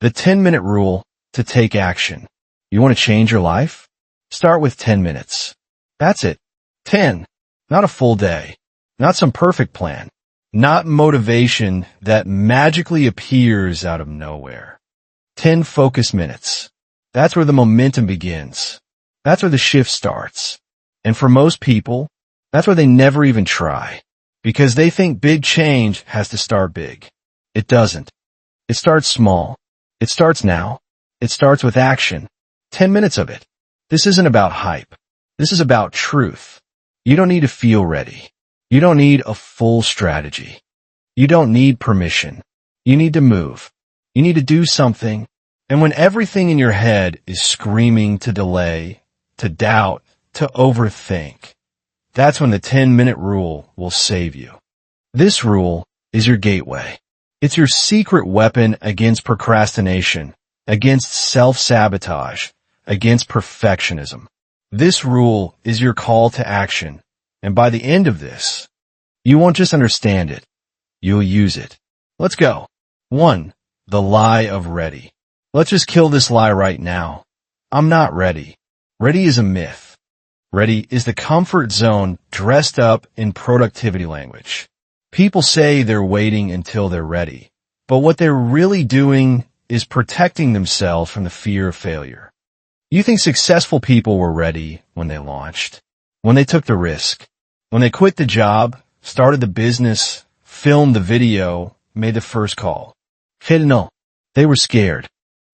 The 10-minute rule to take action. You want to change your life? Start with 10 minutes. That's it. 10. Not a full day. Not some perfect plan. Not motivation that magically appears out of nowhere. 10 focus minutes. That's where the momentum begins. That's where the shift starts. And for most people, that's where they never even try. Because they think big change has to start big. It doesn't. It starts small. It starts now. It starts with action. 10 minutes of it. This isn't about hype. This is about truth. You don't need to feel ready. You don't need a full strategy. You don't need permission. You need to move. You need to do something. And when everything in your head is screaming to delay, to doubt, to overthink, that's when the 10-minute rule will save you. This rule is your gateway. It's your secret weapon against procrastination, against self-sabotage, against perfectionism. This rule is your call to action. And by the end of this, you won't just understand it. You'll use it. Let's go. 1. The lie of ready. Let's just kill this lie right now. I'm not ready. Ready is a myth. Ready is the comfort zone dressed up in productivity language. People say they're waiting until they're ready, but what they're really doing is protecting themselves from the fear of failure. You think successful people were ready when they launched, when they took the risk, when they quit the job, started the business, filmed the video, made the first call. No, they were scared.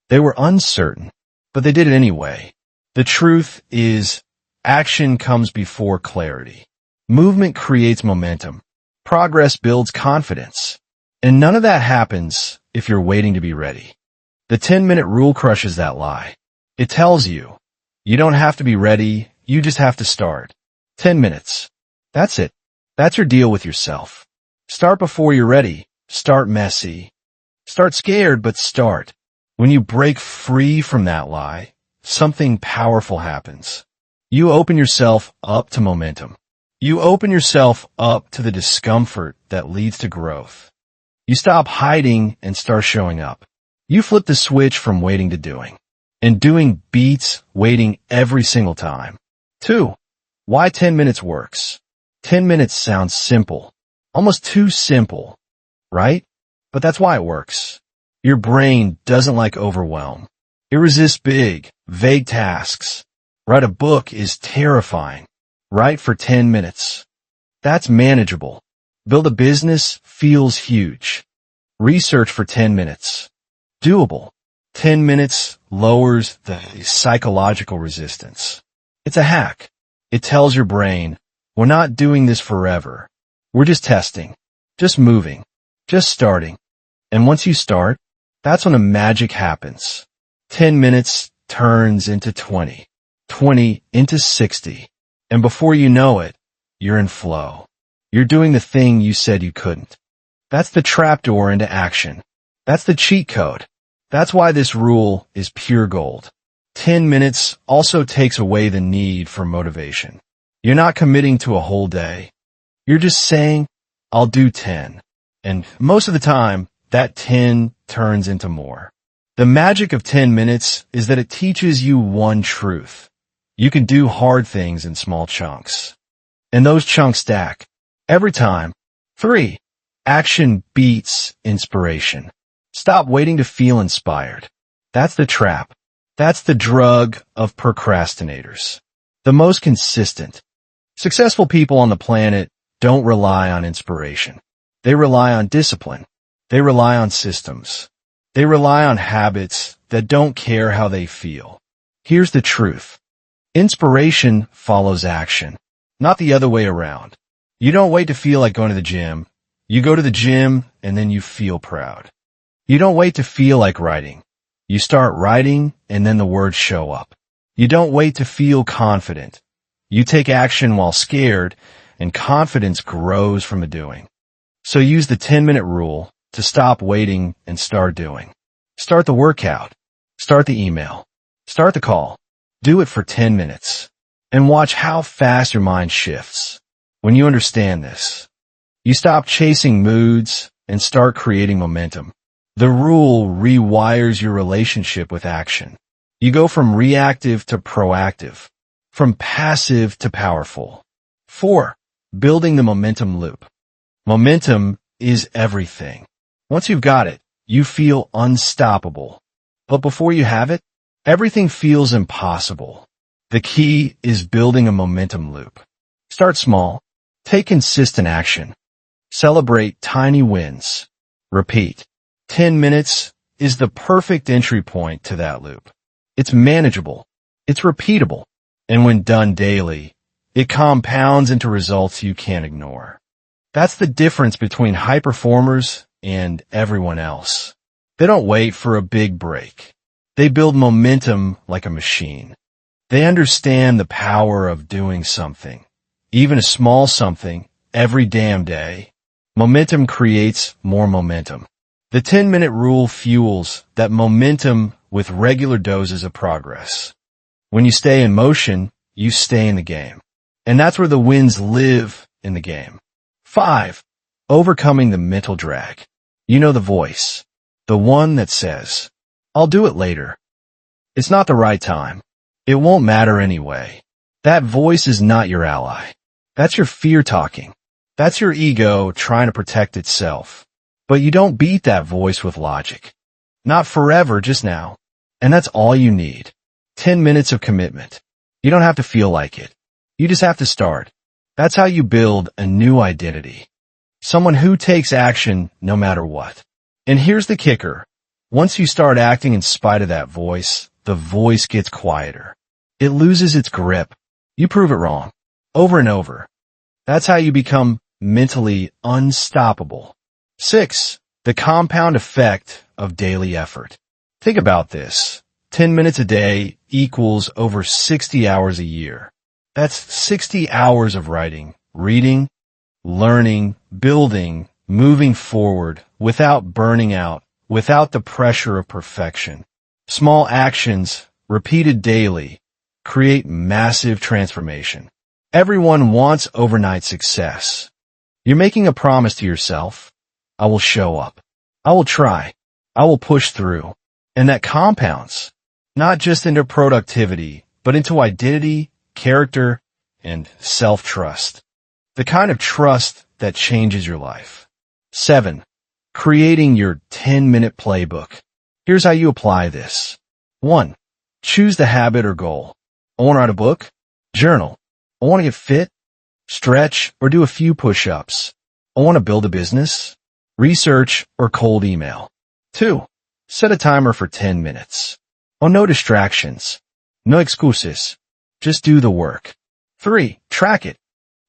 They were uncertain, but they did it anyway. The truth is, action comes before clarity. Movement creates momentum. Progress builds confidence. And none of that happens if you're waiting to be ready. The 10-minute rule crushes that lie. It tells you, you don't have to be ready, you just have to start. 10 minutes. That's it. That's your deal with yourself. Start before you're ready. Start messy. Start scared, but start. When you break free from that lie, something powerful happens. You open yourself up to momentum. You open yourself up to the discomfort that leads to growth. You stop hiding and start showing up. You flip the switch from waiting to doing. And doing beats waiting every single time. 2. Why 10 minutes works. 10 minutes sounds simple. Almost too simple, right? But that's why it works. Your brain doesn't like overwhelm. It resists big, vague tasks. Write a book is terrifying. Write for 10 minutes. That's manageable. Build a business feels huge. Research for 10 minutes. Doable. 10 minutes lowers the psychological resistance. It's a hack. It tells your brain, we're not doing this forever. We're just testing, just moving, just starting. And once you start, that's when the magic happens. 10 minutes turns into 20, 20 into 60. And before you know it, you're in flow. You're doing the thing you said you couldn't. That's the trapdoor into action. That's the cheat code. That's why this rule is pure gold. 10 minutes also takes away the need for motivation. You're not committing to a whole day. You're just saying, I'll do 10. And most of the time, that 10 turns into more. The magic of 10 minutes is that it teaches you one truth. You can do hard things in small chunks. And those chunks stack. Every time. 3. Action beats inspiration. Stop waiting to feel inspired. That's the trap. That's the drug of procrastinators. The most consistent. Successful people on the planet don't rely on inspiration. They rely on discipline. They rely on systems. They rely on habits that don't care how they feel. Here's the truth. Inspiration follows action, not the other way around. You don't wait to feel like going to the gym. You go to the gym and then you feel proud. You don't wait to feel like writing. You start writing and then the words show up. You don't wait to feel confident. You take action while scared and confidence grows from the doing. So use the 10-minute rule to stop waiting and start doing. Start the workout. Start the email. Start the call. Do it for 10 minutes. And watch how fast your mind shifts. When you understand this, you stop chasing moods and start creating momentum. The rule rewires your relationship with action. You go from reactive to proactive, from passive to powerful. 4. Building the momentum loop. Momentum is everything. Once you've got it, you feel unstoppable. But before you have it, everything feels impossible. The key is building a momentum loop. Start small. Take consistent action. Celebrate tiny wins. Repeat. 10 minutes is the perfect entry point to that loop. It's manageable. It's repeatable. And when done daily, it compounds into results you can't ignore. That's the difference between high performers and everyone else. They don't wait for a big break. They build momentum like a machine. They understand the power of doing something, even a small something, every damn day. Momentum creates more momentum. The 10-minute rule fuels that momentum with regular doses of progress. When you stay in motion, you stay in the game. And that's where the wins live in the game. 5. Overcoming the mental drag. You know the voice. The one that says, I'll do it later. It's not the right time. It won't matter anyway. That voice is not your ally. That's your fear talking. That's your ego trying to protect itself. But you don't beat that voice with logic. Not forever, just now. And that's all you need. 10 minutes of commitment. You don't have to feel like it. You just have to start. That's how you build a new identity. Someone who takes action no matter what. And here's the kicker. Once you start acting in spite of that voice, the voice gets quieter. It loses its grip. You prove it wrong. Over and over. That's how you become mentally unstoppable. 6. The compound effect of daily effort. Think about this. 10 minutes a day equals over 60 hours a year. That's 60 hours of writing, reading, learning, building, moving forward without burning out, without the pressure of perfection. Small actions, repeated daily, create massive transformation. Everyone wants overnight success. You're making a promise to yourself. I will show up. I will try. I will push through. And that compounds, not just into productivity, but into identity, character, and self-trust. The kind of trust that changes your life. 7. Creating your 10-minute playbook. Here's how you apply this. 1. Choose the habit or goal. I want to write a book. Journal. I want to get fit. Stretch or do a few push-ups. I want to build a business. Research or cold email. 2. Set a timer for 10 minutes. Oh, no distractions. No excuses. Just do the work. 3. Track it.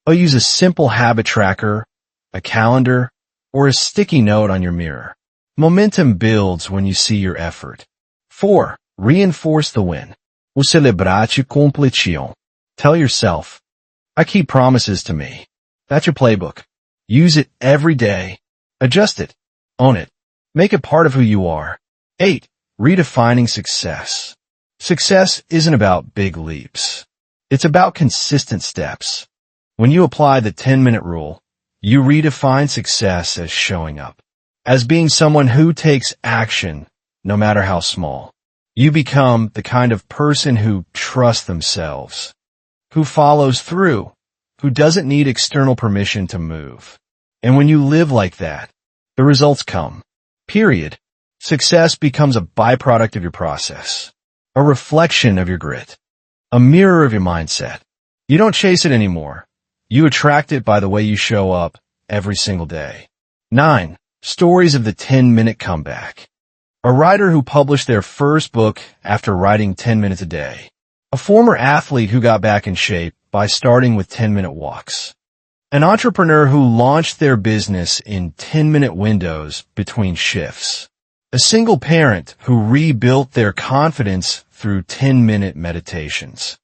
I'll use a simple habit tracker, a calendar, or a sticky note on your mirror. Momentum builds when you see your effort. 4. Reinforce the win. O celebrate completion. Tell yourself, I keep promises to me. That's your playbook. Use it every day. Adjust it. Own it. Make it part of who you are. 8. Redefining success. Success isn't about big leaps. It's about consistent steps. When you apply the 10-minute rule, you redefine success as showing up, as being someone who takes action, no matter how small. You become the kind of person who trusts themselves, who follows through, who doesn't need external permission to move. And when you live like that, the results come. Period. Success becomes a byproduct of your process, a reflection of your grit, a mirror of your mindset. You don't chase it anymore. You attract it by the way you show up every single day. 9. Stories of the 10-minute comeback. A writer who published their first book after writing 10 minutes a day. A former athlete who got back in shape by starting with 10-minute walks. An entrepreneur who launched their business in 10-minute windows between shifts. A single parent who rebuilt their confidence through 10-minute meditations.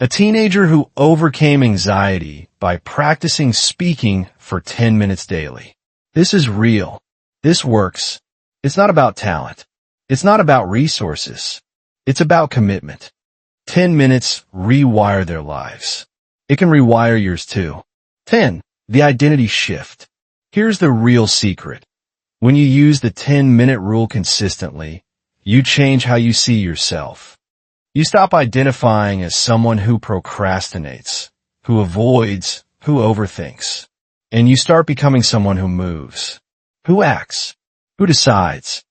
A teenager who overcame anxiety by practicing speaking for 10 minutes daily. This is real. This works. It's not about talent. It's not about resources. It's about commitment. 10 minutes rewire their lives. It can rewire yours too. 10. The identity shift. Here's the real secret. When you use the 10-minute rule consistently, you change how you see yourself. You stop identifying as someone who procrastinates, who avoids, who overthinks. And you start becoming someone who moves, who acts, who decides.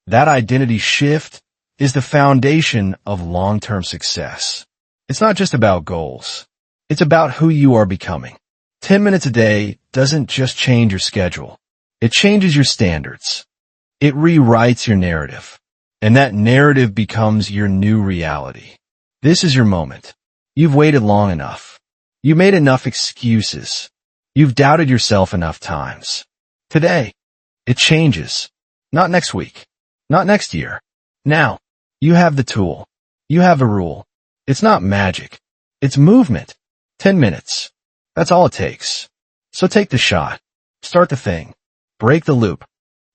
That identity shift is the foundation of long-term success. It's not just about goals. It's about who you are becoming. 10 minutes a day doesn't just change your schedule. It changes your standards. It rewrites your narrative. And that narrative becomes your new reality. This is your moment. You've waited long enough. You made enough excuses. You've doubted yourself enough times. Today, it changes. Not next week. Not next year. Now, you have the tool. You have a rule. It's not magic. It's movement. 10 minutes. That's all it takes. So take the shot. Start the thing. Break the loop.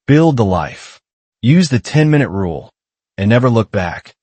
Build the life. Use the 10-minute rule. And never look back.